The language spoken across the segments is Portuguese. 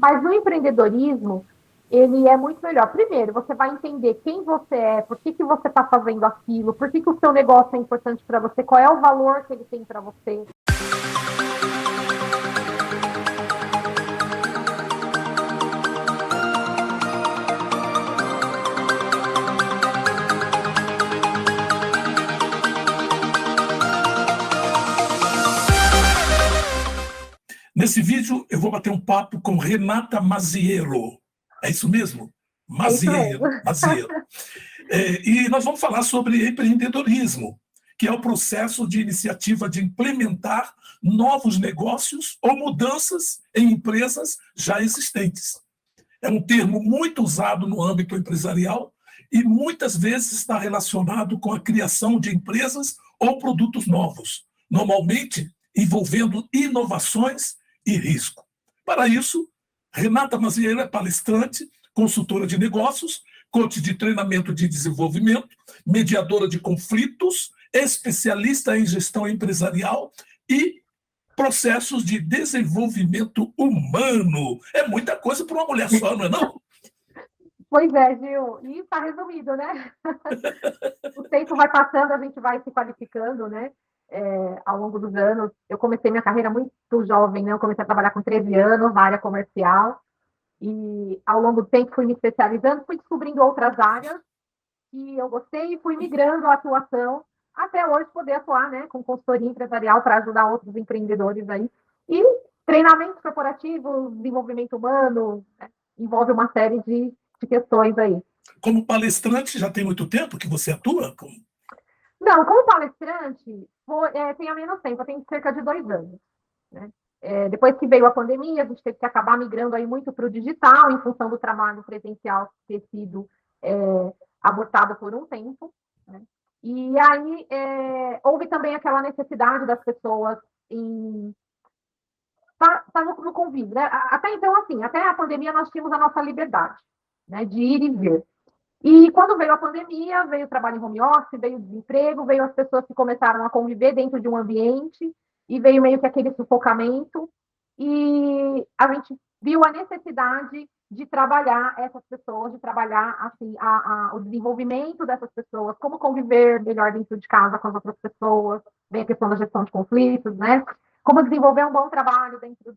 Mas o empreendedorismo, ele é muito melhor. Primeiro, você vai entender quem você é, por que, que você está fazendo aquilo, por que, que o seu negócio é importante para você, qual é o valor que ele tem para você. Nesse vídeo, eu vou bater um papo com Renata Maziero. É isso mesmo? É isso mesmo. Maziero. E nós vamos falar sobre empreendedorismo, que é o processo de iniciativa de implementar novos negócios ou mudanças em empresas já existentes. É um termo muito usado no âmbito empresarial e muitas vezes está relacionado com a criação de empresas ou produtos novos, normalmente envolvendo inovações e risco. Para isso, Renata Mazieira é palestrante, consultora de negócios, coach de treinamento de desenvolvimento, mediadora de conflitos, especialista em gestão empresarial e processos de desenvolvimento humano. É muita coisa para uma mulher só, não é não? Pois é, Gil. E está resumido, né? O tempo vai passando, a gente vai se qualificando, né? Ao longo dos anos. Eu comecei minha carreira muito jovem, né? Eu comecei a trabalhar com 13 anos na área comercial. E ao longo do tempo fui me especializando, fui descobrindo outras áreas que eu gostei e fui migrando a atuação até hoje poder atuar, né, com consultoria empresarial para ajudar outros empreendedores aí. E treinamentos corporativos, desenvolvimento humano, né, envolve uma série de questões aí. Como palestrante, já tem muito tempo que você atua? Não, como palestrante, tem há menos tempo, tem cerca de 2 anos. Né? Depois que veio a pandemia, a gente teve que acabar migrando aí muito para o digital, em função do trabalho presencial ter sido abortado por um tempo. Né? E aí houve também aquela necessidade das pessoas em estar no convívio. Né? Até então, assim, até a pandemia nós tínhamos a nossa liberdade, né, de ir e vir. E quando veio a pandemia, veio o trabalho em home office, veio o desemprego, veio as pessoas que começaram a conviver dentro de um ambiente, e veio meio que aquele sufocamento, e a gente viu a necessidade de trabalhar essas pessoas, de trabalhar assim, o desenvolvimento dessas pessoas, como conviver melhor dentro de casa com as outras pessoas, vem a questão da gestão de conflitos, né? Como desenvolver um bom trabalho dentro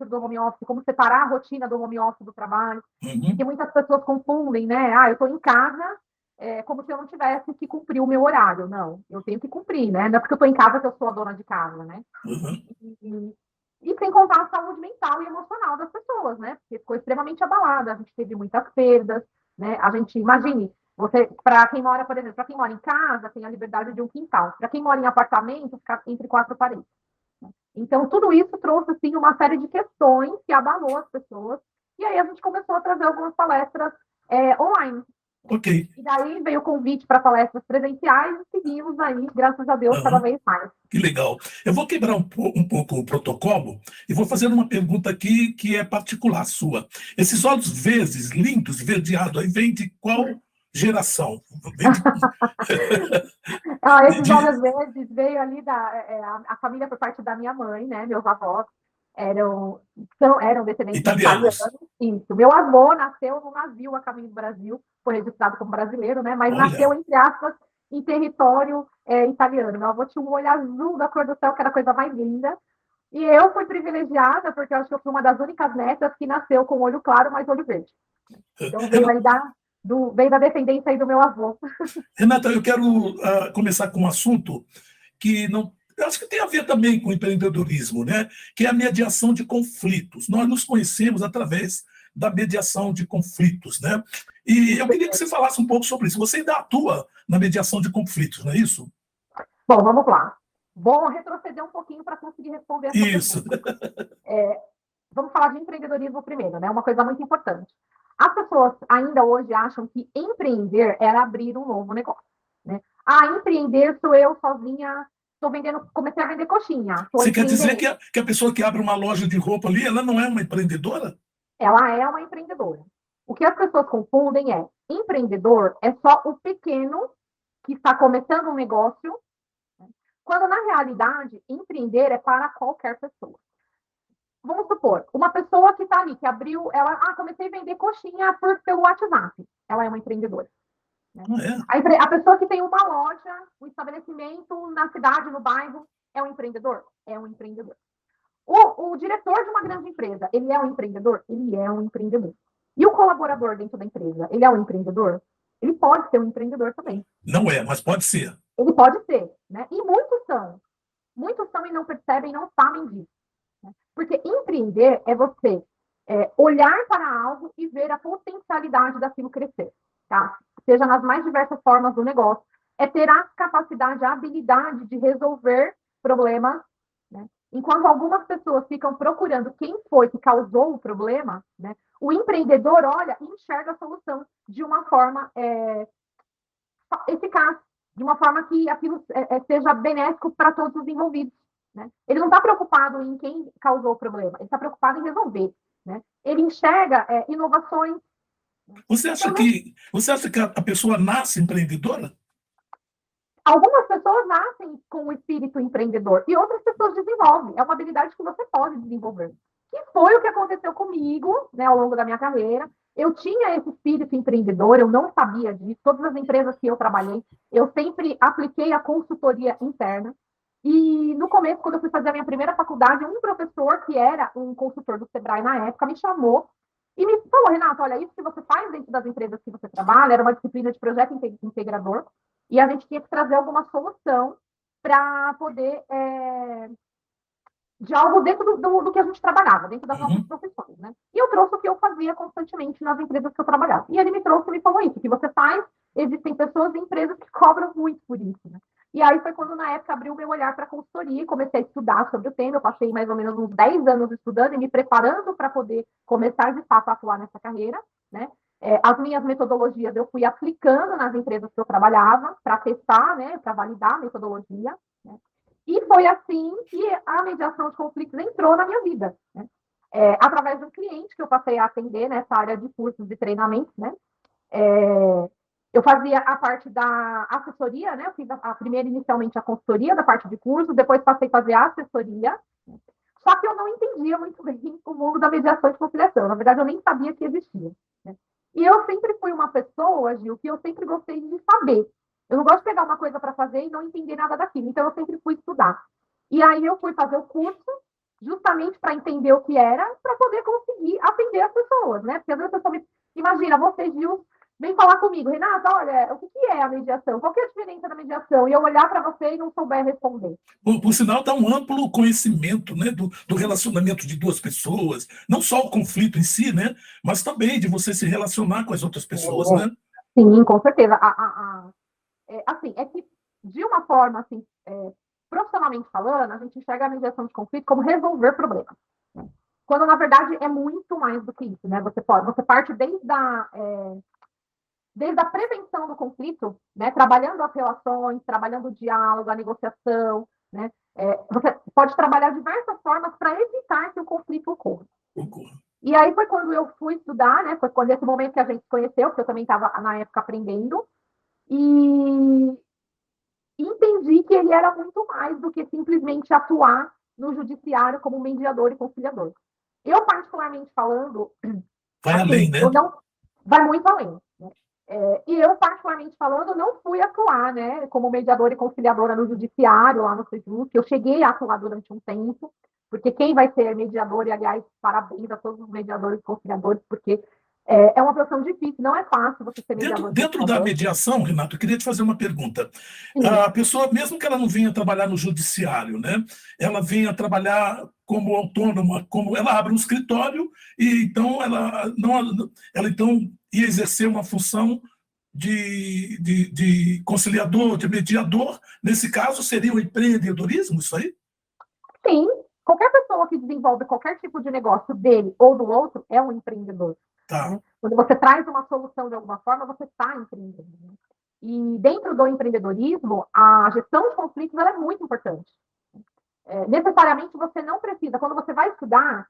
do home office, como separar a rotina do home office do trabalho, porque muitas pessoas confundem, né? Eu estou em casa como se eu não tivesse que cumprir o meu horário. Não, eu tenho que cumprir, né? Não é porque eu estou em casa que eu sou a dona de casa, né? Uhum. E sem contar a saúde mental e emocional das pessoas, né? Porque ficou extremamente abalada, a gente teve muitas perdas, né? A gente, imagine, para quem mora, por exemplo, para quem mora em casa, tem a liberdade de um quintal. Para quem mora em apartamento, fica entre quatro paredes. Então, tudo isso trouxe, assim, uma série de questões que abalou as pessoas. E aí a gente começou a trazer algumas palestras online. Ok. E daí veio o convite para palestras presenciais e seguimos aí, graças a Deus, cada Uhum. vez mais. Que legal. Eu vou quebrar um pouco o protocolo e vou fazer uma pergunta aqui que é particular sua. Esses olhos verdes, lindos, esverdeados, aí vem de qual geração? Vem Esses de olhos verdes veio ali a família por parte da minha mãe, né? Meus avós eram descendentes de italianos. italianos. Isso. Meu avô nasceu no navio a caminho do Brasil, foi registrado como brasileiro, né? Mas nasceu, Olha, entre aspas, em território italiano. Meu avô tinha um olho azul da cor do céu, que era a coisa mais linda. E eu fui privilegiada, porque eu acho que eu fui uma das únicas netas que nasceu com olho claro, mas olho verde. Então veio aí veio da descendência aí do meu avô. Renata, eu quero começar com um assunto que não, eu acho que tem a ver também com o empreendedorismo, né? Que é a mediação de conflitos. Nós nos conhecemos através da mediação de conflitos, né? E eu queria que você falasse um pouco sobre isso. Você ainda atua na mediação de conflitos, não é isso? Bom, vamos lá. Vou retroceder um pouquinho para conseguir responder essa Isso. pergunta. Vamos falar de empreendedorismo primeiro, né? Uma coisa muito importante. As pessoas ainda hoje acham que empreender era abrir um novo negócio, né? Empreender sou eu sozinha, estou vendendo, comecei a vender coxinha, estou Você quer dizer empreendendo. que a pessoa que abre uma loja de roupa ali, ela não é uma empreendedora? Ela é uma empreendedora. O que as pessoas confundem é empreendedor é só o pequeno que está começando um negócio, quando na realidade empreender é para qualquer pessoa. vamos supor, uma pessoa que está ali, que abriu, comecei a vender coxinha pelo WhatsApp. Ela é uma empreendedora. Né? É. A pessoa que tem uma loja, um estabelecimento na cidade, no bairro, é um empreendedor? É um empreendedor. O diretor de uma grande empresa, ele é um empreendedor? Ele é um empreendedor. E o colaborador dentro da empresa, ele é um empreendedor? Ele pode ser um empreendedor também. Não é, mas pode ser. Ele pode ser, né? E muitos são. Muitos são e não percebem, não sabem disso. Né? Porque empreender é você olhar para algo e ver a potencialidade daquilo crescer. Tá? Seja nas mais diversas formas do negócio. É ter a capacidade, a habilidade de resolver problemas. Né? Enquanto algumas pessoas ficam procurando quem foi que causou o problema, né? O empreendedor olha e enxerga a solução de uma forma eficaz, de uma forma que aquilo seja benéfico para todos os envolvidos. Né? Ele não está preocupado em quem causou o problema, ele está preocupado em resolver. Né? Ele enxerga inovações. Você acha que a pessoa nasce empreendedora? Algumas pessoas nascem com o espírito empreendedor e outras pessoas desenvolvem. É uma habilidade que você pode desenvolver. Que foi o que aconteceu comigo, né, ao longo da minha carreira. Eu tinha esse espírito empreendedor, eu não sabia disso. Todas as empresas que eu trabalhei, eu sempre apliquei a consultoria interna. E no começo, quando eu fui fazer a minha primeira faculdade, um professor, que era um consultor do Sebrae na época, me chamou e me falou: Renata, olha, isso que você faz dentro das empresas que você trabalha, era uma disciplina de projeto integrador, e a gente tinha que trazer alguma solução para poder de algo dentro do que a gente trabalhava, dentro das nossas profissões, né? E eu trouxe o que eu fazia constantemente nas empresas que eu trabalhava. E ele me trouxe e me falou isso: o que você faz, existem pessoas e empresas que cobram muito por isso, né? E aí foi quando, na época, abriu o meu olhar para a consultoria e comecei a estudar sobre o tema. Eu passei mais ou menos uns 10 anos estudando e me preparando para poder começar, de fato, a atuar nessa carreira, né? As minhas metodologias eu fui aplicando nas empresas que eu trabalhava para testar, né, para validar a metodologia. Né? E foi assim que a mediação de conflitos entrou na minha vida. Né? Através de um cliente que eu passei a atender nessa área de cursos e treinamentos, né? Eu fazia a parte da assessoria, né? Eu fiz primeiro, inicialmente, a consultoria da parte de curso, depois passei a fazer a assessoria. Só que eu não entendia muito bem o mundo da mediação de conciliação. Na verdade, eu nem sabia que existia. Né? E eu sempre fui uma pessoa, Gil, que eu sempre gostei de saber. Eu não gosto de pegar uma coisa para fazer e não entender nada daquilo. Então, eu sempre fui estudar. E aí, eu fui fazer o curso justamente para entender o que era, para poder conseguir atender as pessoas, né? Porque às vezes a pessoa me... Imagina, você, Gil, vem falar comigo: Renata, olha, o que é a mediação? Qual que é a diferença da mediação? E eu olhar para você e não souber responder. Por sinal, dá um amplo conhecimento, né, do relacionamento de duas pessoas, não só o conflito em si, né, mas também de você se relacionar com as outras pessoas, né? Sim, com certeza. Assim, é que, de uma forma, assim, profissionalmente falando, a gente enxerga a mediação de conflito como resolver problemas. Né? Quando, na verdade, é muito mais do que isso, né? Você parte desde a prevenção do conflito, né? Trabalhando as relações, trabalhando o diálogo, a negociação, né? Você pode trabalhar diversas formas para evitar que o conflito ocorra. E aí foi quando eu fui estudar, né? Foi quando esse momento que a gente se conheceu, porque eu também estava, na época, aprendendo, e entendi que ele era muito mais do que simplesmente atuar no judiciário como mediador e conciliador. Eu, particularmente falando, vai assim, além, né? eu não, vai muito além. Né? E eu, particularmente falando, não fui atuar, né, como mediadora e conciliadora no judiciário, lá no SEJUC. Eu cheguei a atuar durante um tempo, porque quem vai ser mediador, e aliás, parabéns a todos os mediadores e conciliadores, porque é uma profissão difícil, não é fácil você ser mediador. Dentro da mediação, Renato, eu queria te fazer uma pergunta. Sim. A pessoa, mesmo que ela não venha trabalhar no judiciário, né, ela venha trabalhar como autônoma, como ela abre um escritório e então ela então ia exercer uma função de conciliador, de mediador. Nesse caso, seria o empreendedorismo, isso aí? Sim, qualquer pessoa que desenvolve qualquer tipo de negócio dele ou do outro é um empreendedor. Tá. Né? Quando você traz uma solução de alguma forma, você está empreendendo. Né? E dentro do empreendedorismo, a gestão de conflitos ela é muito importante. Necessariamente você não precisa, quando você vai estudar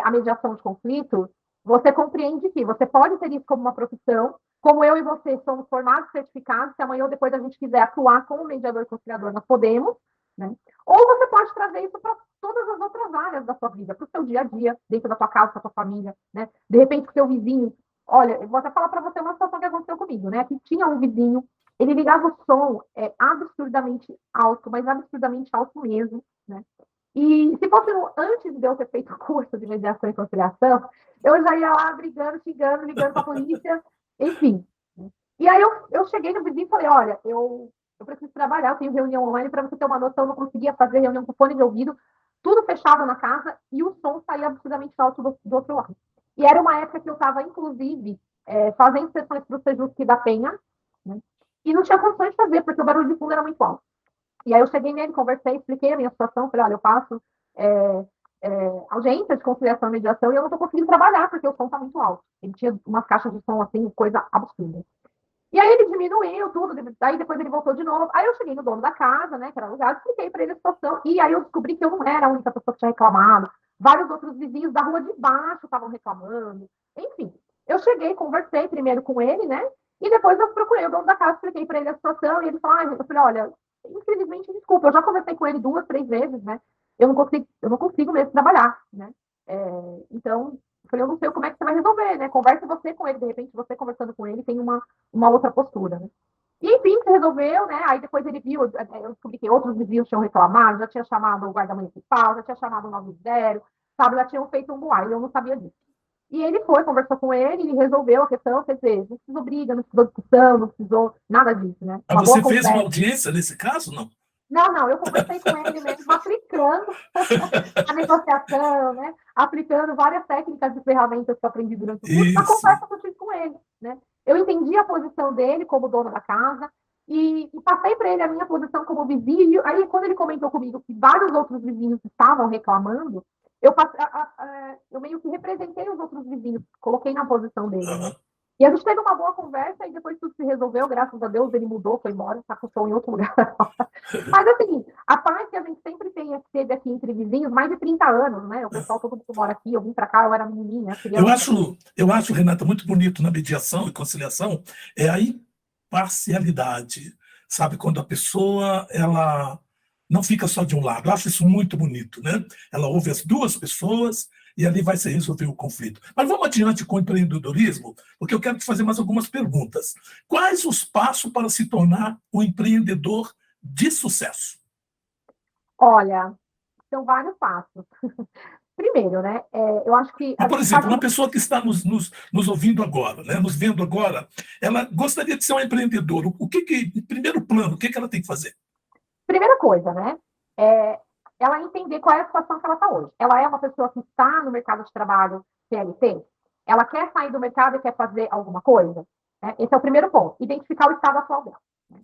a mediação de conflitos, você compreende que você pode ter isso como uma profissão, como eu e você somos formados certificados, se amanhã ou depois a gente quiser atuar como mediador e conciliador, nós podemos, né? Ou você pode trazer isso para todas as outras áreas da sua vida, para o seu dia a dia, dentro da sua casa, da sua família, né? De repente, o seu vizinho, olha, eu vou até falar para você uma situação que aconteceu comigo, né? Que tinha um vizinho, ele ligava o som absurdamente alto, mas absurdamente alto mesmo, né? E se fosse antes de eu ter feito o curso de mediação e conciliação, eu já ia lá brigando, xingando, ligando para a polícia, enfim. E aí eu cheguei no vizinho e falei, olha, eu preciso trabalhar, eu tenho reunião online, para você ter uma noção, eu não conseguia fazer reunião com fone de ouvido, tudo fechado na casa, e o som saía absurdamente alto do outro lado. E era uma época que eu estava, inclusive, fazendo sessões para o Sejusc da Penha, né? E não tinha condições de fazer, porque o barulho de fundo era muito alto. E aí eu cheguei nele, conversei, expliquei a minha situação, falei, olha, eu faço audiência de conciliação e mediação e eu não estou conseguindo trabalhar, porque o som está muito alto. Ele tinha umas caixas de som, assim, coisa absurda. E aí ele diminuiu tudo, aí depois ele voltou de novo. Aí eu cheguei no dono da casa, né, que era alugado, expliquei para ele a situação, e aí eu descobri que eu não era a única pessoa que tinha reclamado. Vários outros vizinhos da rua de baixo estavam reclamando. Enfim, eu cheguei, conversei primeiro com ele, né, e depois eu procurei o dono da casa, expliquei para ele a situação, e ele falou, eu falei, olha, infelizmente, desculpa, eu já conversei com ele 2, 3 vezes, né, eu não consigo mesmo trabalhar, né, então, eu falei, eu não sei como é que você vai resolver, né, converse você com ele, de repente, você conversando com ele tem uma outra postura, né. E, enfim, se resolveu, né? Aí depois ele viu, eu descobri que outros vizinhos tinham reclamado, já tinha chamado o guarda municipal, já tinha chamado o 90, sabe? Já tinham feito um boato, e eu não sabia disso. E ele foi, conversou com ele, e resolveu a questão, quer dizer, não precisou briga, não precisou discussão, não precisou nada disso, né? Mas Uma boa você fez uma conversa. audiência nesse caso, não? Não, eu conversei com ele mesmo, aplicando a negociação, né? Aplicando várias técnicas e ferramentas que eu aprendi durante o curso, na Isso. conversa que eu tive com ele, né? Eu entendi a posição dele como dono da casa e passei para ele a minha posição como vizinho. E aí, quando ele comentou comigo que vários outros vizinhos estavam reclamando, eu meio que representei os outros vizinhos, coloquei na posição dele, né? Aham. E a gente teve uma boa conversa e depois tudo se resolveu, graças a Deus, ele mudou, foi embora, está com o som em outro lugar. Mas, assim, a paz que a gente sempre teve aqui entre vizinhos, mais de 30 anos, né? O pessoal, todo mundo mora aqui, eu vim para cá, eu era menininha, Eu criança. acho, eu acho, Renata, muito bonito na mediação e conciliação é a imparcialidade, sabe? Quando a pessoa ela não fica só de um lado. Eu acho isso muito bonito, né? Ela ouve as duas pessoas e ali vai se resolver o conflito. Mas vamos adiante com o empreendedorismo, porque eu quero te fazer mais algumas perguntas. Quais os passos para se tornar um empreendedor de sucesso? Olha, são vários passos. Primeiro, né? Eu acho que Mas, a por gente exemplo, sabe. uma pessoa que está nos ouvindo agora, né, nos vendo agora, ela gostaria de ser uma empreendedora. Em primeiro plano, o que ela tem que fazer? Primeira coisa, né? É, ela entender qual é a situação que ela está hoje. Ela é uma pessoa que está no mercado de trabalho CLT? Ela quer sair do mercado e quer fazer alguma coisa? Né? Esse é o primeiro ponto. Identificar o estado atual dela. Né?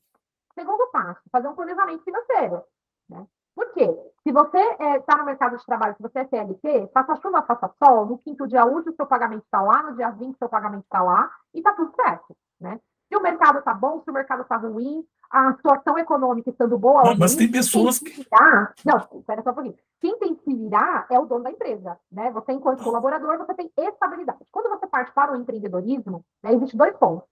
Segundo passo, fazer um planejamento financeiro. Né? Por quê? Se você está no mercado de trabalho, se você é CLT, faça chuva, faça sol, no quinto dia útil o seu pagamento está lá, no dia 20 o seu pagamento está lá, e está tudo certo. Né? Se o mercado está bom, se o mercado está ruim, a situação econômica estando boa ou Mas ruim, tem quem tem pessoas que que. se virar... Não, espera só um pouquinho. Quem tem que se virar é o dono da empresa. Né? Você, enquanto colaborador, você tem estabilidade. Quando você parte para o empreendedorismo, né, existem 2 pontos.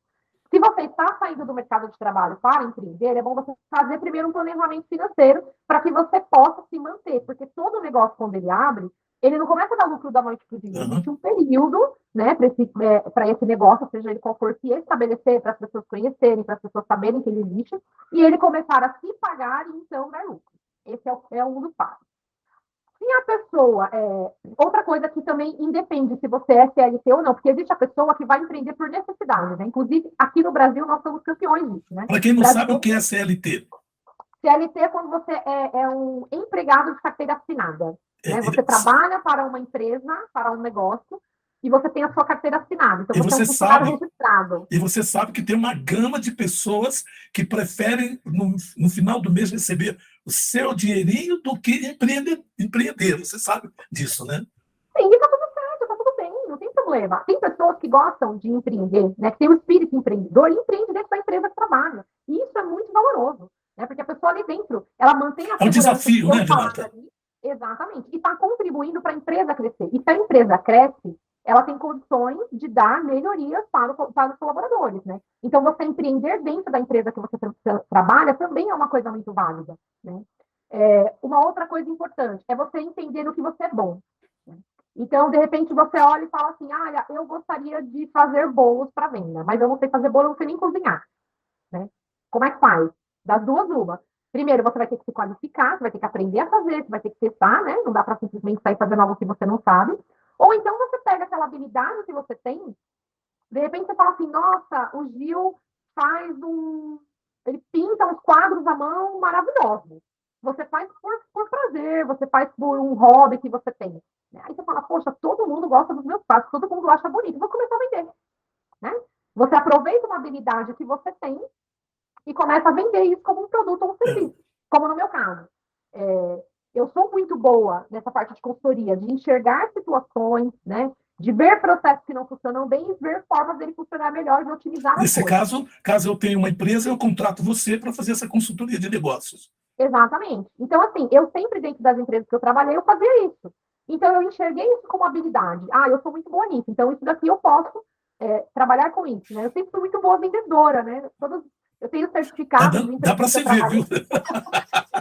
Se você está saindo do mercado de trabalho para empreender, é bom você fazer primeiro um planejamento financeiro para que você possa se manter, porque todo negócio, quando ele abre, ele não começa a dar lucro da noite para o dia. Aham. Existe um período, né, para esse negócio, seja ele qual for, se estabelecer, para as pessoas conhecerem, para as pessoas saberem que ele existe, e ele começar a se pagar e então dar lucro. Esse é um dos passos. Se a pessoa, outra coisa que também independe se você é CLT ou não, porque existe a pessoa que vai empreender por necessidade, né? Inclusive, aqui no Brasil, nós somos campeões disso, né? Para quem não sabe o Brasileiro, que é CLT, CLT é quando você é um empregado de carteira assinada, é, né? Você trabalha para uma empresa, para um negócio, e você tem a sua carteira assinada. Então, e você é um você funcionário sabe, registrado. e você sabe que tem uma gama de pessoas que preferem, no final do mês, receber o seu dinheirinho do que empreender. Você sabe disso, né? Sim, está tudo certo, está tudo bem, não tem problema. Tem pessoas que gostam de empreender, né, que tem o espírito empreendedor e empreende dentro da empresa que trabalha. E isso é muito valoroso, né, porque a pessoa ali dentro, ela mantém a É um segurança do desafio, seu né, salário Renata? ali, exatamente, e está contribuindo para a empresa crescer. E se a empresa cresce, ela tem condições de dar melhorias para os colaboradores, né? Então, você empreender dentro da empresa que você trabalha também é uma coisa muito válida, né? Uma outra coisa importante é você entender no que você é bom. Né? Então, de repente, você olha e fala assim: ah, eu gostaria de fazer bolos para venda, mas eu não sei fazer bolo, eu não sei nem cozinhar. Né? Como é que faz? Das duas, uma. Primeiro, você vai ter que se qualificar, você vai ter que aprender a fazer, você vai ter que testar, né? Não dá para simplesmente sair fazendo algo que você não sabe. Ou então você pega aquela habilidade que você tem, de repente você fala assim: nossa, o Gil faz um. Ele pinta uns quadros à mão maravilhosos. Você faz por prazer, você faz por um hobby que você tem. Aí você fala: poxa, todo mundo gosta dos meus quadros, todo mundo acha bonito, vou começar a vender. Né? Você aproveita uma habilidade que você tem e começa a vender isso como um produto ou um É. serviço. Como no meu caso. Eu sou muito boa nessa parte de consultoria, de enxergar situações, né? De ver processos que não funcionam bem e ver formas dele funcionar melhor, de otimizar as Nesse coisas. caso eu tenho uma empresa, eu contrato você para fazer essa consultoria de negócios. Exatamente. Então, assim, eu sempre, dentro das empresas que eu trabalhei, eu fazia isso. Então, eu enxerguei isso como habilidade. Ah, eu sou muito boa nisso, então isso daqui eu posso trabalhar com isso. Né? Eu sempre fui muito boa vendedora, né? Eu tenho certificados de Dá para empresas que eu você ver, trabalhei. viu?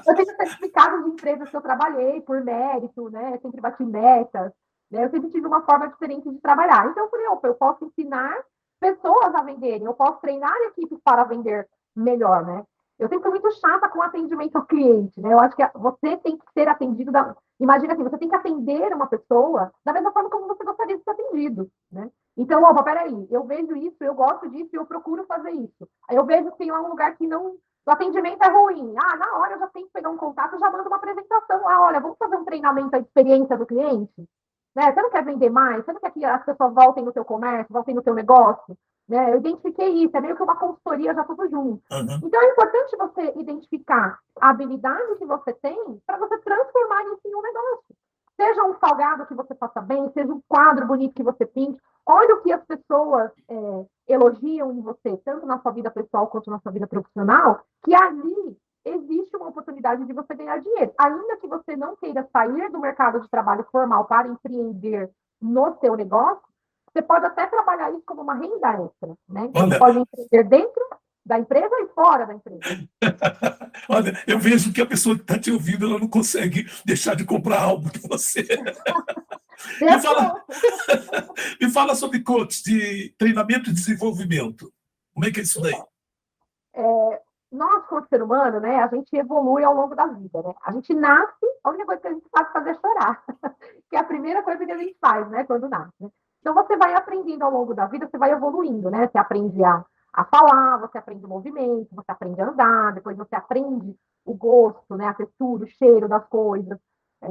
Eu tenho certificados de empresas que eu trabalhei por mérito, né? Eu sempre bati metas, né? Eu sempre tive uma forma diferente de trabalhar. Então, eu falei: opa, eu posso ensinar pessoas a venderem, eu posso treinar equipes para vender melhor, né? Eu sempre fui muito chata com atendimento ao cliente, né? Eu acho que você tem que ser atendido da... Imagina assim, você tem que atender uma pessoa da mesma forma como você gostaria de ser atendido, né? Então, opa, peraí, eu vejo isso, eu gosto disso e eu procuro fazer isso. Aí eu vejo que tem lá um lugar que não, o atendimento é ruim. Ah, na hora eu já tenho que pegar um contato, já mando uma apresentação. Ah, olha, vamos fazer um treinamento da experiência do cliente? Né? Você não quer vender mais? Você não quer que as pessoas voltem no teu comércio, voltem no teu negócio? Né? Eu identifiquei isso, é meio que uma consultoria já tudo junto. Uhum. Então é importante você identificar a habilidade que você tem para você transformar isso em um negócio. Seja um salgado que você faça bem, seja um quadro bonito que você pinte. Olha o que as pessoas elogiam em você, tanto na sua vida pessoal quanto na sua vida profissional, que ali existe uma oportunidade de você ganhar dinheiro. Ainda que você não queira sair do mercado de trabalho formal para empreender no seu negócio, você pode até trabalhar isso como uma renda extra. Né? Então, você Olha, pode empreender dentro da empresa e fora da empresa. olha, eu vejo que a pessoa que está te ouvindo, ela não consegue deixar de comprar algo de você. Me fala, Desconto. me fala sobre coach de treinamento e desenvolvimento. Como é que é isso daí? Então, nós, como ser humano, né, a gente evolui ao longo da vida, né? A gente nasce, a única coisa que a gente faz é fazer chorar, que é a primeira coisa que a gente faz, né, quando nasce. Né? Então, você vai aprendendo ao longo da vida, você vai evoluindo, né? Você aprende a falar, você aprende o movimento, você aprende a andar, depois você aprende o gosto, né, a textura, o cheiro das coisas. É,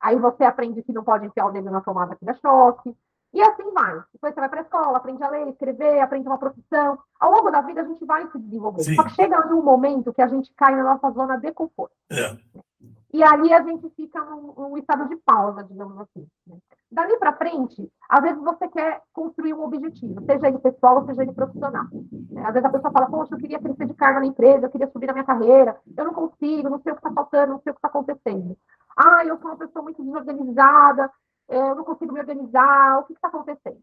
aí você aprende que não pode enfiar o dedo na tomada que dá choque. E assim vai. Depois você vai para a escola, aprende a ler, escrever, aprende uma profissão. Ao longo da vida, a gente vai se desenvolvendo. Só que Sim, chega um momento que a gente cai na nossa zona de conforto. é. E ali a gente fica num estado de pausa, digamos assim. Né? Dali para frente, às vezes você quer construir um objetivo, seja ele pessoal ou seja ele profissional. Né? Às vezes a pessoa fala: poxa, eu queria crescer de cargo na empresa, eu queria subir na minha carreira, eu não consigo, não sei o que está faltando, não sei o que está acontecendo. Ah, eu sou uma pessoa muito desorganizada, eu não consigo me organizar, o que está acontecendo?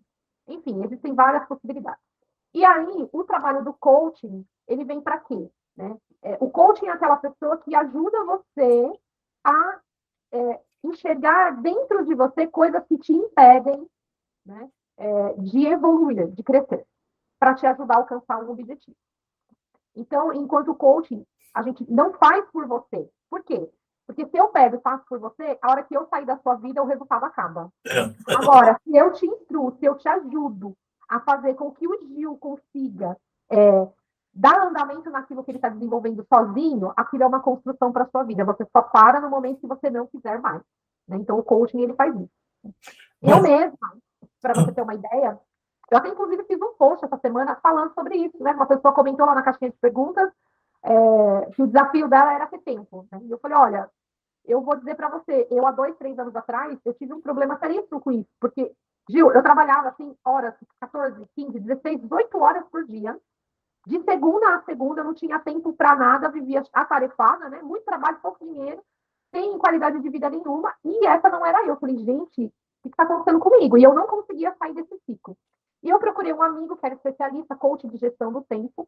Enfim, existem várias possibilidades. E aí, o trabalho do coaching, ele vem para quê? Né? O coaching é aquela pessoa que ajuda você a enxergar dentro de você coisas que te impedem, né, de evoluir, de crescer, para te ajudar a alcançar um objetivo. Então, enquanto coaching, a gente não faz por você. Por quê? Porque se eu pego e faço por você, a hora que eu sair da sua vida, o resultado acaba. É. Agora, se eu te instruo, se eu te ajudo a fazer com que o Gil consiga dar andamento naquilo que ele está desenvolvendo sozinho, aquilo é uma construção para a sua vida. Você só para no momento que você não quiser mais. Né? Então, o coaching, ele faz isso. Eu Bom, mesma, para você ter uma ideia, eu até inclusive fiz um post essa semana falando sobre isso. Né? Uma pessoa comentou lá na caixinha de perguntas que o desafio dela era ter tempo. Né? E eu falei: olha, eu vou dizer para você, eu há 2, 3 anos atrás, eu tive um problema seríssimo com isso, porque, Gil, eu trabalhava assim, horas, 14, 15, 16, 18 horas por dia, de segunda a segunda, eu não tinha tempo para nada, vivia atarefada, né? Muito trabalho, pouco dinheiro, sem qualidade de vida nenhuma, e essa não era eu. Eu falei: gente, o que está acontecendo comigo? E eu não conseguia sair desse ciclo. E eu procurei um amigo que era especialista, coach de gestão do tempo,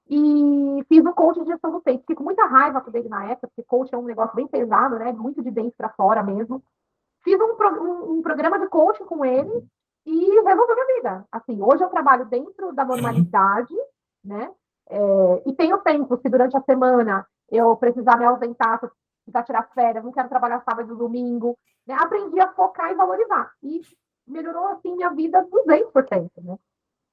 e fiz um coach de gestão do tempo. Fiquei com muita raiva dele na época, porque coach é um negócio bem pesado, né? Muito de dentro para fora mesmo. Fiz um programa de coaching com ele e resolveu minha vida. Assim, hoje eu trabalho dentro da Uhum. normalidade, né? E tenho tempo, se durante a semana eu precisar me ausentar, se eu precisar tirar férias, não quero trabalhar sábado e domingo, né? Aprendi a focar e valorizar. E melhorou, assim, minha vida 200%, né?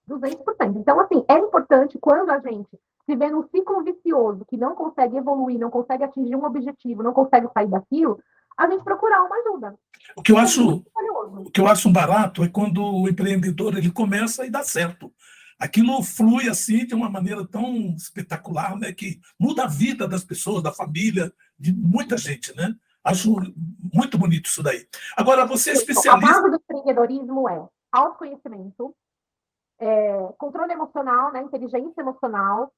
200%. Então, assim, é importante quando a gente se vê num ciclo vicioso, que não consegue evoluir, não consegue atingir um objetivo, não consegue sair daquilo, a gente procurar uma ajuda. O que eu Isso é muito acho, valioso. o que eu acho um barato é quando o empreendedor ele começa e dá certo. Aquilo flui assim de uma maneira tão espetacular, né, que muda a vida das pessoas, da família, de muita gente, né? Acho muito bonito isso daí. Agora, você é A especialista. base do empreendedorismo é autoconhecimento, controle emocional, né, inteligência emocional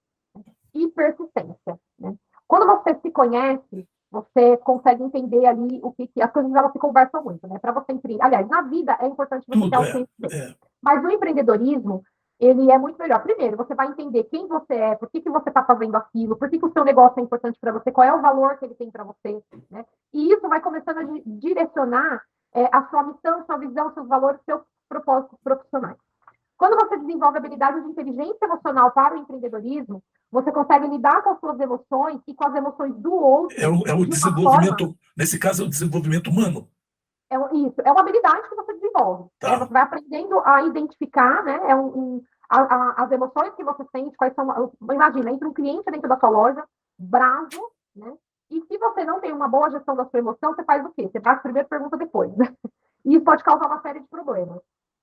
e persistência. Né? Quando você se conhece, você consegue entender ali o que as coisas elas se conversam muito, né? Para você empreender. Aliás, na vida é importante você ter Tudo autoconhecimento. é. Mas o empreendedorismo, ele é muito melhor. Primeiro, você vai entender quem você é, por que você está fazendo aquilo, por que o seu negócio é importante para você, qual é o valor que ele tem para você, né? E isso vai começando a direcionar a sua missão, sua visão, seus valores, seus propósitos profissionais. Quando você desenvolve habilidades de inteligência emocional para o empreendedorismo, você consegue lidar com as suas emoções e com as emoções do outro É o de uma forma. desenvolvimento, nesse caso, é o desenvolvimento humano, Isso, é uma habilidade que você desenvolve. Né? tá? Você vai aprendendo a identificar, né? As emoções que você sente, quais são. Imagina, entra um cliente dentro da sua loja, bravo, né? E se você não tem uma boa gestão da sua emoção, você faz o quê? Você faz primeiro, pergunta depois. Né? E isso pode causar uma série de problemas.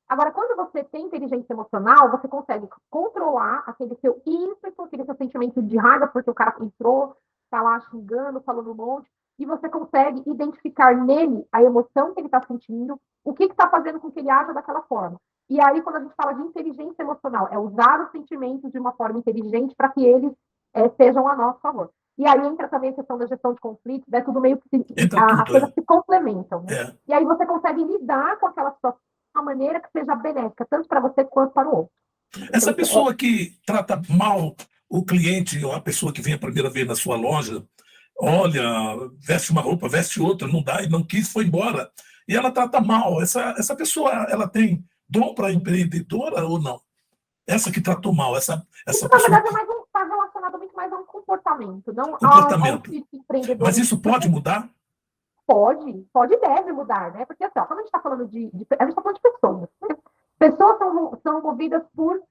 Agora, quando você tem inteligência emocional, você consegue controlar aquele seu ímpeto, aquele seu sentimento de raiva, porque o cara entrou, tá lá xingando, falando um monte, e você consegue identificar nele a emoção que ele está sentindo, o que está fazendo com que ele haja daquela forma. E aí, quando a gente fala de inteligência emocional, é usar os sentimentos de uma forma inteligente para que eles sejam a nosso favor. E aí entra também a questão da gestão de conflitos, né? Tudo meio que Entra as tudo, coisas se complementam, né? é. E aí você consegue lidar com aquela situação de uma maneira que seja benéfica, tanto para você quanto para o outro. Então, Essa isso é pessoa que trata mal o cliente, ou a pessoa que vem a primeira vez na sua loja, olha, veste uma roupa, veste outra, não dá e não quis, foi embora. E ela trata mal. Essa pessoa, ela tem dom para empreendedora ou não? Essa que tratou mal, essa isso, na pessoa verdade, que. está relacionado muito mais a um comportamento, não ao Comportamento. espírito Mas empreendedor. isso Porque pode mudar? pode e deve mudar, né? Porque assim, ó, quando a gente está falando a gente está falando de pessoas. Né? Pessoas são movidas por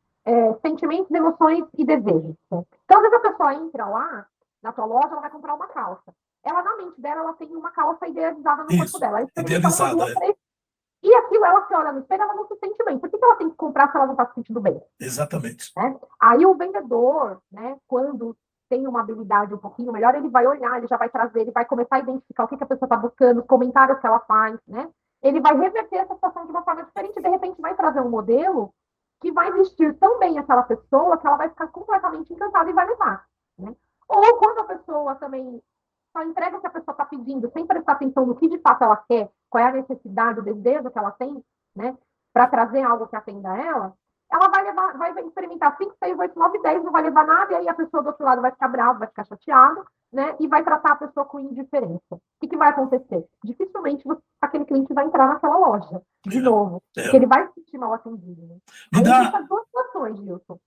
sentimentos, emoções e desejos. Né? Então, às vezes a pessoa entra lá na tua loja, ela vai comprar uma calça. Ela, na mente dela, ela tem uma calça idealizada no corpo Isso. dela. Ela experimenta uma, Idealizada, duas, é. três. E aquilo, ela se olha no espelho, ela não se sente bem. Por que ela tem que comprar se ela não está se sentindo bem? Exatamente. Né? Aí o vendedor, né, quando tem uma habilidade um pouquinho melhor, ele vai olhar, ele já vai trazer, ele vai começar a identificar o que a pessoa está buscando, os comentários que ela faz, né? Ele vai reverter essa situação de uma forma diferente e, de repente, vai trazer um modelo que vai vestir tão bem aquela pessoa que ela vai ficar completamente encantada e vai levar, né? Ou quando a pessoa também só entrega o que a pessoa está pedindo, sem prestar atenção no que de fato ela quer, qual é a necessidade, o desejo que ela tem, né? Para trazer algo que atenda a ela vai levar, vai experimentar 5, 6, 8, 9, 10, não vai levar nada, e aí a pessoa do outro lado vai ficar brava, vai ficar chateada, né? E vai tratar a pessoa com indiferença. O que vai acontecer? Dificilmente aquele cliente vai entrar naquela loja de novo, É, porque é. ele vai se sentir mal atendido. Né? Me Aí dá. existem duas situações, Gilson.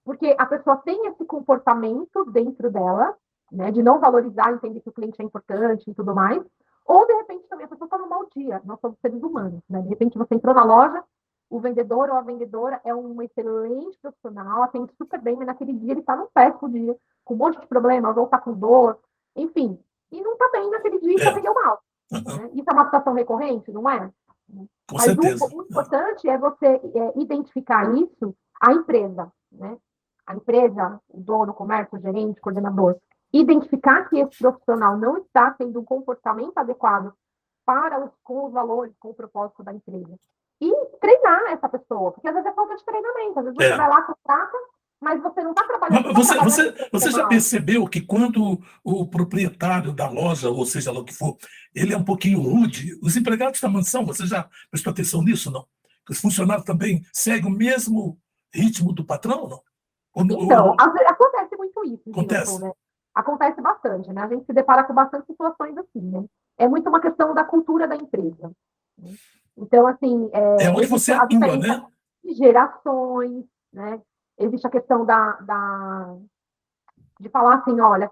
Porque a pessoa tem esse comportamento dentro dela, né, de não valorizar, entender que o cliente é importante e tudo mais, ou de repente também a pessoa está num mau dia, nós somos seres humanos, né? De repente você entrou na loja, o vendedor ou a vendedora é um excelente profissional, atende super bem, mas naquele dia ele está num péssimo dia, com um monte de problemas, ou está com dor, enfim, e não está bem naquele dia e te É, atendeu mal. uhum, Né? Isso é uma situação recorrente, não é? com Mas certeza. o importante é você identificar isso, a empresa, né? A empresa, o dono, o comércio, o gerente, o coordenador, identificar que esse profissional não está tendo um comportamento adequado com os valores, com o propósito da empresa. E treinar essa pessoa, porque às vezes é falta de treinamento, às vezes você É. vai lá, contrata, mas você não está trabalhando, você Mas está trabalhando com você já profissional. percebeu que quando o proprietário da loja, ou seja lá o que for, ele é um pouquinho rude, os empregados da mansão, você já prestou atenção nisso, não? Que os funcionários também seguem o mesmo ritmo do patrão, não? Então, acontece muito isso, Gilson, Acontece. né? Acontece bastante, né? A gente se depara com bastante situações assim, né? É muito uma questão da cultura da empresa, né? Então, assim, É onde existe você a atua, diferença né? de gerações, né? Existe a questão de falar assim, olha,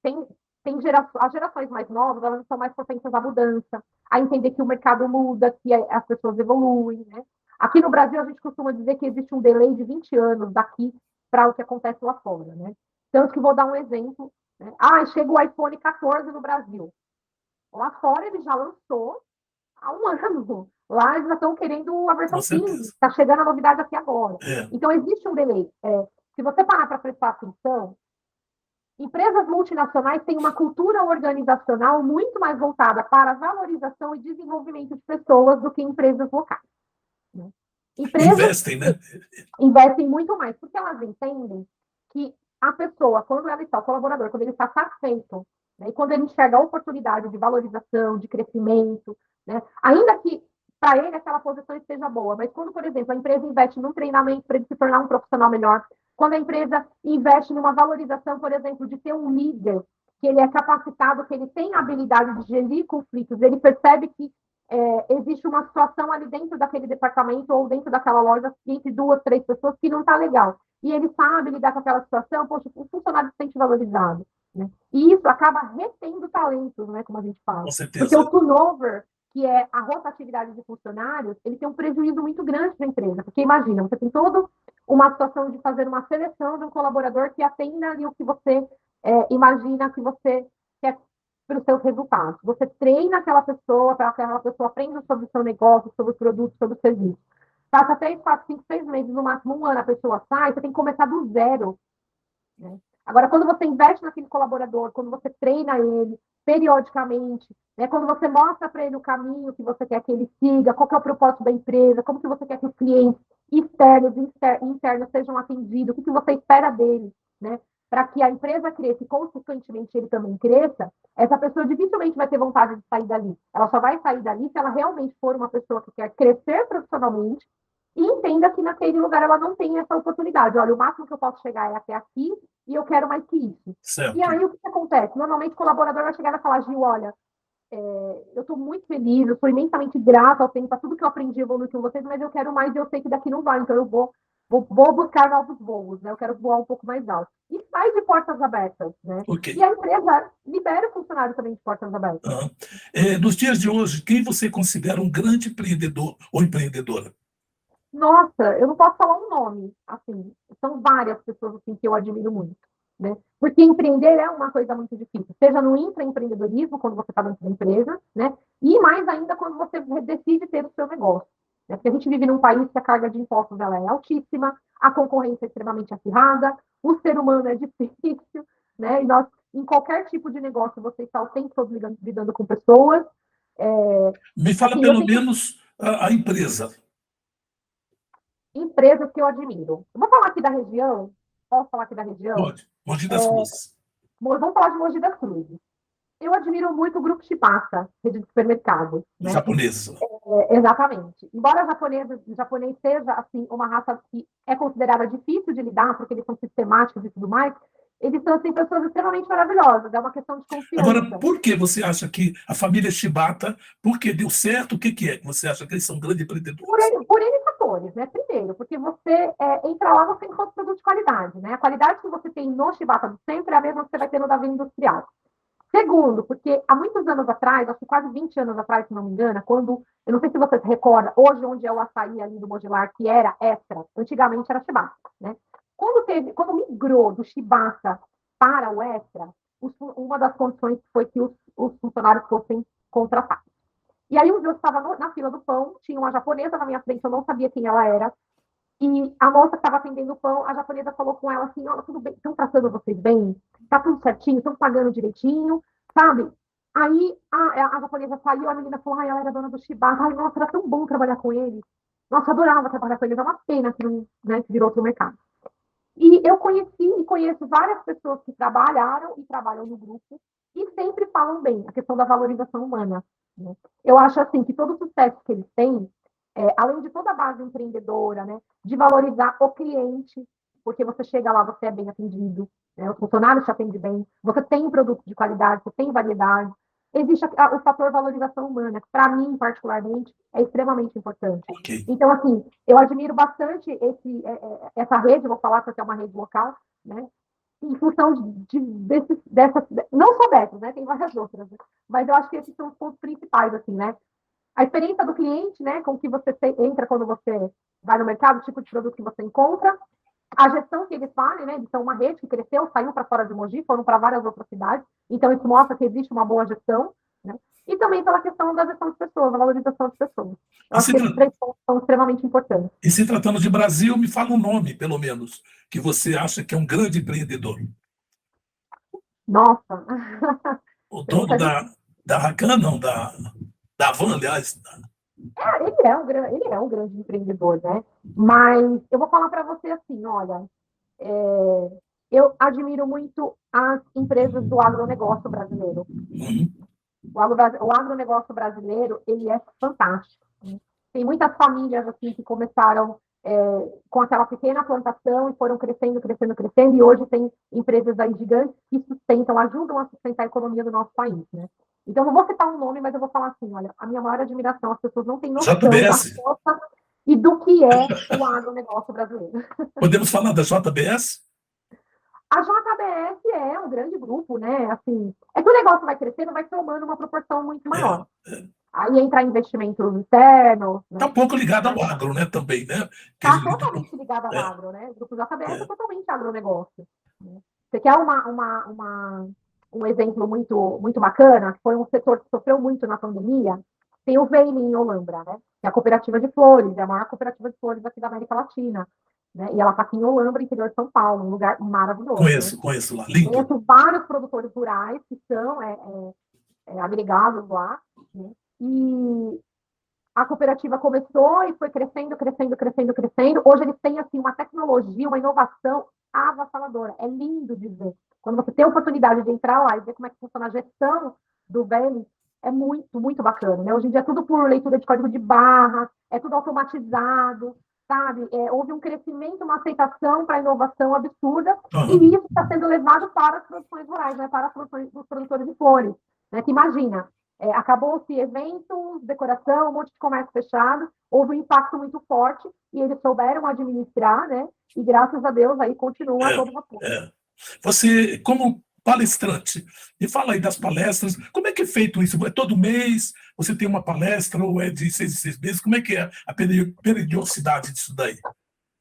tem, as gerações mais novas, elas são mais propensas à mudança, a entender que o mercado muda, que as pessoas evoluem, né? Aqui no Brasil, a gente costuma dizer que existe um delay de 20 anos daqui para o que acontece lá fora, né? Tanto que vou dar um exemplo, né? Chega o iPhone 14 no Brasil. Lá fora ele já lançou há um ano. Lá eles já estão querendo a Com versão 15, certeza. está chegando a novidade aqui agora. É. Então, existe um delay. Se você parar para prestar atenção, empresas multinacionais têm uma cultura organizacional muito mais voltada para a valorização e desenvolvimento de pessoas do que empresas locais, né? Empresas Investem, né? investem muito mais, porque elas entendem que a pessoa, quando ela está, o colaborador, quando ele está satisfeito, né, e quando ele enxerga a oportunidade de valorização, de crescimento, né, ainda que para ele aquela posição esteja boa, mas quando, por exemplo, a empresa investe num treinamento para ele se tornar um profissional melhor, quando a empresa investe numa valorização, por exemplo, de ter um líder que ele é capacitado, que ele tem a habilidade de gerir conflitos, ele percebe que existe uma situação ali dentro daquele departamento ou dentro daquela loja entre duas, três pessoas que não está legal. E ele sabe lidar com aquela situação, poxa, o funcionário se sente valorizado, né? E isso acaba retendo talentos, né, como a gente fala. Com Porque o certeza. turnover, que é a rotatividade de funcionários, ele tem um prejuízo muito grande para a empresa. Porque imagina, você tem toda uma situação de fazer uma seleção de um colaborador que atenda ali o que você imagina que você quer para os seus resultados. Você treina aquela pessoa, para que aquela pessoa aprenda sobre o seu negócio, sobre o produto, sobre o serviço. Passa 3, 4, 5, 6 meses, no máximo um ano, a pessoa sai, você tem que começar do zero, né? Agora, quando você investe naquele colaborador, quando você treina ele periodicamente, né, quando você mostra para ele o caminho que você quer que ele siga, qual que é o propósito da empresa, como que você quer que os clientes externos e internos sejam atendidos, o que você espera dele, né, para que a empresa cresça e, consequentemente, ele também cresça, essa pessoa dificilmente vai ter vontade de sair dali. Ela só vai sair dali se ela realmente for uma pessoa que quer crescer profissionalmente e entenda que naquele lugar ela não tem essa oportunidade. Olha, o máximo que eu posso chegar é até aqui e eu quero mais que isso. E Certo. aí o que acontece? Normalmente o colaborador vai chegar e vai falar, Gil, olha, eu estou muito feliz, eu sou imensamente grata ao tempo, a tudo que eu aprendi evoluir com vocês, mas eu quero mais e eu sei que daqui não vai, então eu vou buscar novos voos, né? Eu quero voar um pouco mais alto. E sai de portas abertas, né? Ok. E a empresa libera o funcionário também de portas abertas. Nos dias de hoje, quem você considera um grande empreendedor ou empreendedora? Nossa, eu não posso falar um nome, assim, são várias pessoas assim, que eu admiro muito, né? Porque empreender é uma coisa muito difícil, seja no intraempreendedorismo, quando você está dentro da empresa, né? E mais ainda quando você decide ter o seu negócio, né? Porque a gente vive num país que a carga de impostos ela é altíssima, a concorrência é extremamente acirrada, o ser humano é difícil, né? E nós, em qualquer tipo de negócio, você está o tempo todo lidando com pessoas. Me fala Assim, eu pelo tenho menos a empresa. empresas que eu admiro. Eu vou falar aqui da região, posso falar aqui da região? Pode. Mogi das Cruzes. Vamos falar de Mogi das Cruzes. Eu admiro muito o Grupo Chipasa, rede de supermercados, né? Japoneses. Exatamente. Embora o japonês seja assim uma raça que é considerada difícil de lidar, porque eles são sistemáticos e tudo mais, eles são assim, pessoas extremamente maravilhosas. É uma questão de Agora, confiança. por que você acha que a família Shibata, por que deu certo? O que é que você acha que eles são grandes empreendedores? Por N fatores, né? Primeiro, porque você entra lá, você encontra produto de qualidade, né? A qualidade que você tem no Chibata do Centro é a mesma que você vai ter no Davi Industrial. Segundo, porque há muitos anos atrás, acho que quase 20 anos atrás, se não me engano, quando, eu não sei se você se recorda, hoje onde é o açaí ali do Mogilar, que era Extra, antigamente era Chibata, né? Quando migrou do Chibata para o Extra, uma das condições foi que os funcionários fossem contratados. E aí um dia eu estava na fila do pão, tinha uma japonesa na minha frente, eu não sabia quem ela era, e a moça que estava atendendo o pão, a japonesa falou com ela assim, olha, tudo bem, estão tratando vocês bem? Tá tudo certinho? Estão pagando direitinho? Sabe? Aí a japonesa saiu, a menina falou, ai, ela era dona do Shibata, ai, nossa, era tão bom trabalhar com eles. Nossa, eu adorava trabalhar com eles, é uma pena que não, né, que virou outro mercado. E eu conheci e conheço várias pessoas que trabalharam e trabalham no grupo e sempre falam bem a questão da valorização humana, né? Eu acho assim que todo o sucesso que eles têm, além de toda a base empreendedora, né, de valorizar o cliente, porque você chega lá, você é bem atendido, né? Os funcionários te atendem bem, você tem produto de qualidade, você tem variedade. Existe o fator valorização humana, que para mim, particularmente, é extremamente importante. Ok. Então, assim, eu admiro bastante essa rede, vou falar porque é uma rede local, né? Em função dessas, não só dessas, né? Tem várias outras, né? Mas eu acho que esses são os pontos principais, assim, né? A experiência do cliente, né? Com que você entra quando você vai no mercado, o tipo de produto que você encontra, a gestão que eles fazem, né? Eles são uma rede que cresceu, saiu para fora de Mogi, foram para várias outras cidades, então isso mostra que existe uma boa gestão, né? E também pela questão da gestão de pessoas, da valorização de pessoas. Eu E acho se, que esses tra- três pontos são extremamente importantes. e se tratando de Brasil, me fala um nome, pelo menos, que você acha que é um grande empreendedor. Nossa, O dono pergunta difícil. da Racan, não, da Van, aliás. Ele é um grande empreendedor, né? Mas eu vou falar para você assim, olha, eu admiro muito as empresas do agronegócio brasileiro. Uhum. O agronegócio brasileiro, ele é fantástico, né? Tem muitas famílias assim que começaram com aquela pequena plantação e foram crescendo, crescendo, crescendo, e hoje tem empresas aí gigantes que sustentam, ajudam a sustentar a economia do nosso país, né? Então, eu não vou citar um nome, mas eu vou falar assim, olha, a minha maior admiração, as pessoas não têm noção da JBS. força e do que é o agronegócio brasileiro. Podemos falar da JBS? A JBS é um grande grupo, né? Assim, é que o negócio vai crescendo, vai tomando uma proporção muito É. maior. Aí entra investimentos externos, Está né? um pouco ligado ao agro, né, também, né? Que Está ele lida com... totalmente ligado ao É, agro, né? O grupo JBS é é. totalmente agronegócio, né? Você quer um exemplo muito bacana, que foi um setor que sofreu muito na pandemia? Tem o Veile em Olambra, né? Que é a cooperativa de flores, é a maior cooperativa de flores aqui da América Latina, né? E ela está aqui em Olambra, interior de São Paulo, um lugar maravilhoso, né? Conheço lá. Lindo. Conheço vários produtores rurais que são agregados lá, né? E a cooperativa começou e foi crescendo, crescendo, crescendo, crescendo. Hoje eles têm assim uma tecnologia, uma inovação avassaladora. É lindo de ver. Quando você tem a oportunidade de entrar lá e ver como é que funciona a gestão do bem, é muito, muito bacana. Né? Hoje em dia é tudo por leitura de código de barra, é tudo automatizado, sabe? Houve um crescimento, uma aceitação para a inovação absurda, e Aham. isso está sendo levado para as produções rurais, né? Para as produções dos produtores de flores. Né? Que imagina, acabou-se eventos, decoração, um monte de comércio fechado, houve um impacto muito forte e eles souberam administrar, né? E graças a Deus aí continua É, todo vapor. é. Você, como palestrante, me fala aí das palestras. Como é que é feito isso? É todo mês? Você tem uma palestra ou é de 6 em 6 meses? Como é que é a periodicidade disso daí?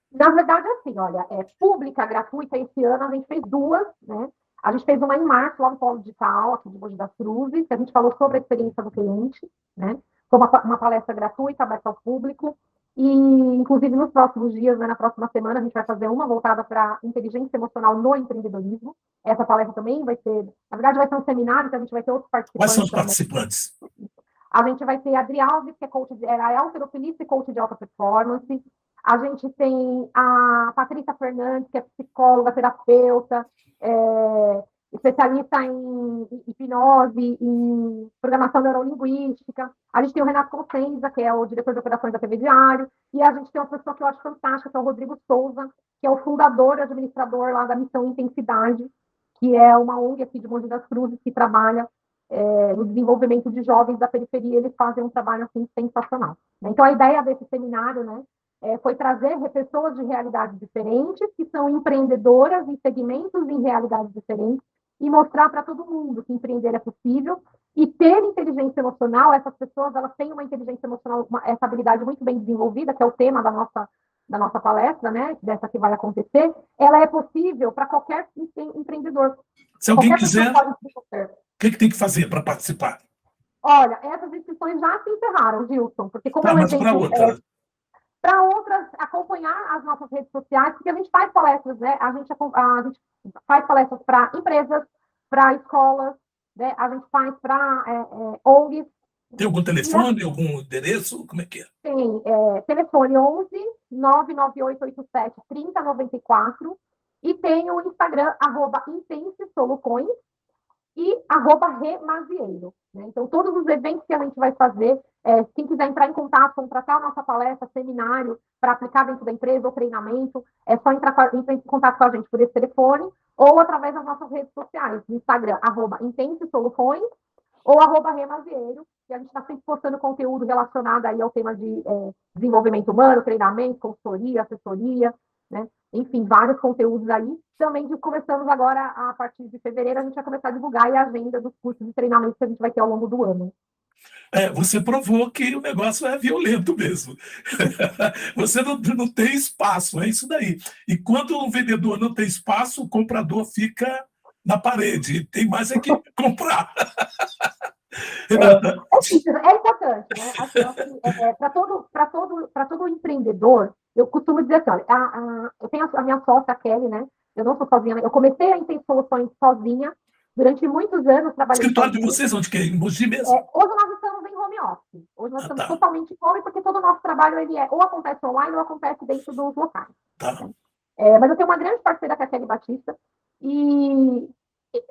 Na verdade, assim, olha, pública, gratuita, esse ano a gente fez duas, né? A gente fez uma em março, lá no Polo Digital, aqui de Mogi das Cruzes, que a gente falou sobre a experiência do cliente, né? Foi uma palestra gratuita, aberta ao público, e, inclusive, nos próximos dias, né, na próxima semana, a gente vai fazer uma voltada para inteligência emocional no empreendedorismo. Essa palestra também vai ser, na verdade, vai ser um seminário, que a gente vai ter outros Quais são os participantes também. participantes? A gente vai ter a Adri Alves, que é coach é alterofilista e coach de alta performance. A gente tem a Patrícia Fernandes, que é psicóloga, terapeuta, especialista em hipnose, em programação neurolinguística. A gente tem o Renato Consenza, que é o diretor de operações da TV Diário. E a gente tem uma pessoa que eu acho fantástica, que é o Rodrigo Souza, que é o fundador e administrador lá da Missão Intensidade, que é uma ONG aqui de Mogi das Cruzes que trabalha no desenvolvimento de jovens da periferia. Eles fazem um trabalho assim sensacional. Então, a ideia desse seminário, né, foi trazer pessoas de realidades diferentes, que são empreendedoras em segmentos em realidades diferentes, e mostrar para todo mundo que empreender é possível e ter inteligência emocional. Essas pessoas, elas têm uma inteligência emocional, essa habilidade muito bem desenvolvida, que é o tema da nossa palestra, né, dessa que vai acontecer. Ela é possível para qualquer empreendedor. Se alguém Qualquer pessoa quiser, pode desenvolver. o que tem que fazer para participar? Olha, essas inscrições já se encerraram, Gilson, porque como Tá, o mas para evento outra. para outras, acompanhar as nossas redes sociais, porque a gente faz palestras, né? A gente faz palestras para empresas, para escolas, né? A gente faz para ONGs. Tem algum E telefone, algum endereço? Como é que é? tem telefone 11 99887 3094 e tem o Instagram, @Intense Soluções, e @remazieiro, né? Então, todos os eventos que a gente vai fazer, quem quiser entrar em contato, contratar a nossa palestra, seminário, para aplicar dentro da empresa ou treinamento, é só entrar em contato com a gente por esse telefone ou através das nossas redes sociais, no Instagram, @intensesoluções ou @remazieiro, e a gente está sempre postando conteúdo relacionado aí ao tema de desenvolvimento humano, treinamento, consultoria, assessoria, né? Enfim, vários conteúdos aí. Também começamos agora, a partir de fevereiro, a gente vai começar a divulgar a agenda dos cursos de treinamento que a gente vai ter ao longo do ano. Você provou que o negócio é violento mesmo. Você não tem espaço, é isso daí. E quando o vendedor não tem espaço, o comprador fica na parede. Tem mais é que comprar. Renata. É importante, né? Assim, para todo empreendedor, eu costumo dizer assim, olha, eu tenho a minha sócia, a Kelly, né? Eu não sou sozinha, eu comecei a Intens Soluções sozinha, durante muitos anos O trabalhei escritório de sozinha. vocês, onde que é? Em Mogi mesmo? Hoje nós estamos em home office, hoje nós estamos Tá, totalmente em home, porque todo o nosso trabalho ele ou acontece online ou acontece dentro dos locais. tá. Né? Mas eu tenho uma grande parceira, que é a Kelly Batista, e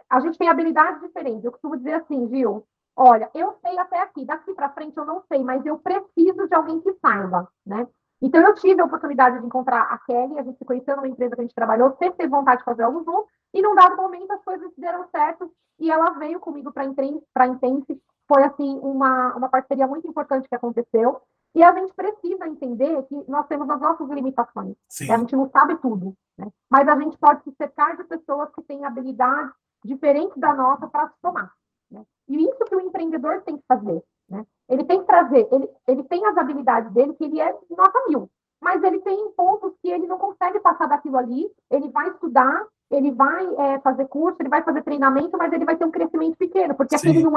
a gente tem habilidades diferentes. Eu costumo dizer assim, Gil, olha, eu sei até aqui, daqui para frente eu não sei, mas eu preciso de alguém que saiba, né? Então eu tive a oportunidade de encontrar a Kelly, a gente se conheceu numa empresa que a gente trabalhou, sempre teve vontade de fazer algo junto, e num dado momento as coisas deram certo, e ela veio comigo para a Intense, foi assim uma parceria muito importante que aconteceu, e a gente precisa entender que nós temos as nossas limitações, a Sim, gente não sabe tudo, né? Mas a gente pode se cercar de pessoas que têm habilidades diferentes da nossa para se somar. Né? E isso que o empreendedor tem que fazer. Né? Ele tem que trazer, ele tem as habilidades dele, que ele é nota 1000, mas ele tem pontos que ele não consegue passar daquilo ali, ele vai estudar, ele vai fazer curso, ele vai fazer treinamento, mas ele vai ter um crescimento pequeno, porque aquele sim, não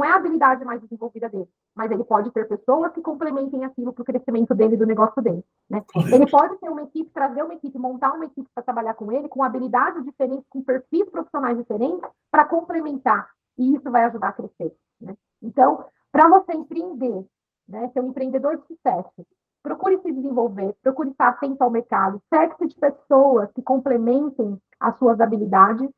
é a habilidade mais desenvolvida dele, mas ele pode ter pessoas que complementem aquilo para o crescimento dele, do negócio dele. Né? Ele correto. pode ter uma equipe, trazer uma equipe, montar uma equipe para trabalhar com ele, com habilidades diferentes, com perfis profissionais diferentes, para complementar. E isso vai ajudar a crescer. Né? Então, para você empreender, né, ser um empreendedor de sucesso, procure se desenvolver, procure estar atento ao mercado, cerque-se de pessoas que complementem as suas habilidades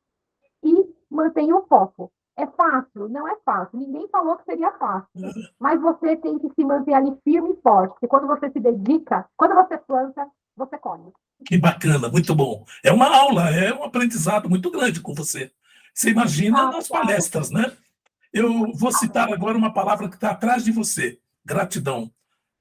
e mantenha o foco. É fácil? Não é fácil. Ninguém falou que seria fácil, né? Mas você tem que se manter ali firme e forte, porque quando você se dedica, quando você planta, você colhe. Que bacana, muito bom. É uma aula, é um aprendizado muito grande com você. Você imagina Ah, nas obrigada. palestras, né? Eu vou citar agora uma palavra que está atrás de você: gratidão.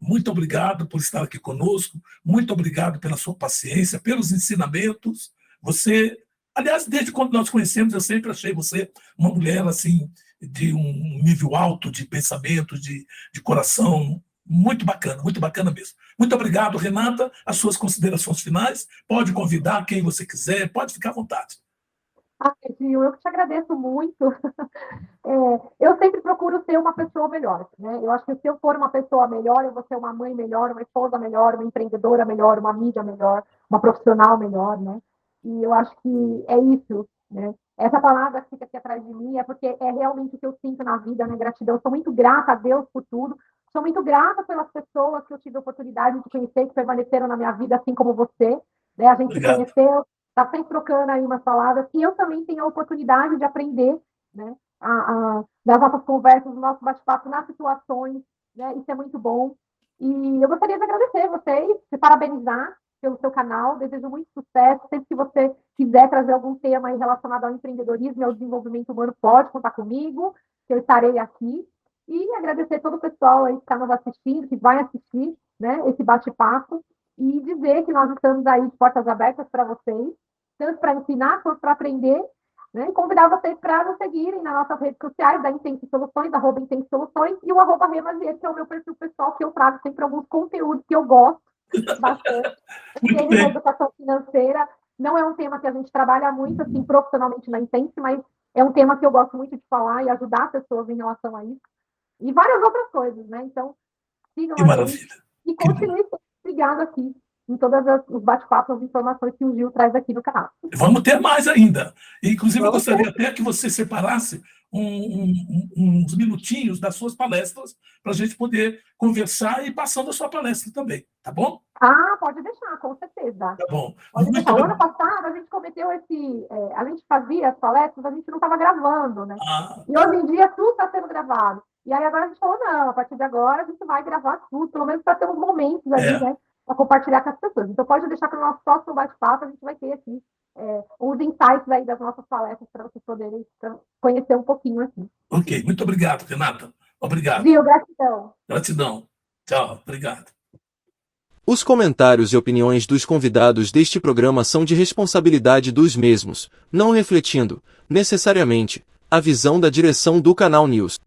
Muito obrigado por estar aqui conosco, muito obrigado pela sua paciência, pelos ensinamentos. Você, aliás, desde quando nós conhecemos, eu sempre achei você uma mulher assim de um nível alto de pensamento, de coração, muito bacana mesmo. Muito obrigado, Renata. As suas considerações finais, pode convidar quem você quiser, pode ficar à vontade. Ah, Gil, eu que te agradeço muito. Eu sempre procuro ser uma pessoa melhor, né? Eu acho que se eu for uma pessoa melhor, eu vou ser uma mãe melhor, uma esposa melhor, uma empreendedora melhor, uma amiga melhor, uma profissional melhor, né? E eu acho que é isso, né? Essa palavra que fica aqui atrás de mim é porque é realmente o que eu sinto na vida, né? Gratidão. Eu sou muito grata a Deus por tudo. Sou muito grata pelas pessoas que eu tive a oportunidade de conhecer, que permaneceram na minha vida, assim como você, né? A gente se Obrigado. conheceu, está sempre trocando aí umas palavras, e eu também tenho a oportunidade de aprender, né? Das nossas conversas, do nosso bate-papo nas situações, né? Isso é muito bom. E eu gostaria de agradecer vocês, te parabenizar pelo seu canal, desejo muito sucesso. Sempre que você quiser trazer algum tema relacionado ao empreendedorismo e ao desenvolvimento humano, pode contar comigo, que eu estarei aqui. E agradecer todo o pessoal aí que está nos assistindo, que vai assistir, né, esse bate-papo, e dizer que nós estamos aí de portas abertas para vocês, tanto para ensinar quanto para aprender, né? E convidar vocês para nos seguirem nas nossas redes sociais, da Intense Soluções, @Intense Soluções, e o @Remazier, que é o meu perfil pessoal, que eu trago sempre alguns conteúdos que eu gosto bastante. O Muito tema da bem. educação financeira não é um tema que a gente trabalha muito, assim, profissionalmente na Intense, mas é um tema que eu gosto muito de falar e ajudar pessoas em relação a isso. E várias outras coisas, né? Então, sigam Que a gente maravilha. e Que, continue ligado aqui. em todos os bate-papos e informações que o Gil traz aqui no canal. Vamos ter mais ainda. Inclusive, eu Vamos gostaria até que você separasse uns minutinhos das suas palestras para a gente poder conversar e ir passando a sua palestra também, tá bom? Ah, pode deixar, com certeza. Tá bom. Pode Muito deixar. O ano obrigado. passado a gente cometeu a gente fazia as palestras, a gente não estava gravando, né? Ah, E hoje em dia tudo está sendo gravado. E aí agora a gente falou, não, a partir de agora a gente vai gravar tudo, pelo menos para ter uns momentos ali, é. né? Para compartilhar com as pessoas. Então pode deixar que no nosso próximo bate-papo a gente vai ter aqui uns insights aí das nossas palestras para vocês poderem conhecer um pouquinho aqui. Ok, muito obrigado, Renata. Obrigado. Gil, gratidão. Gratidão. Tchau, obrigado. Os comentários e opiniões dos convidados deste programa são de responsabilidade dos mesmos, não refletindo, necessariamente, a visão da direção do Canal News.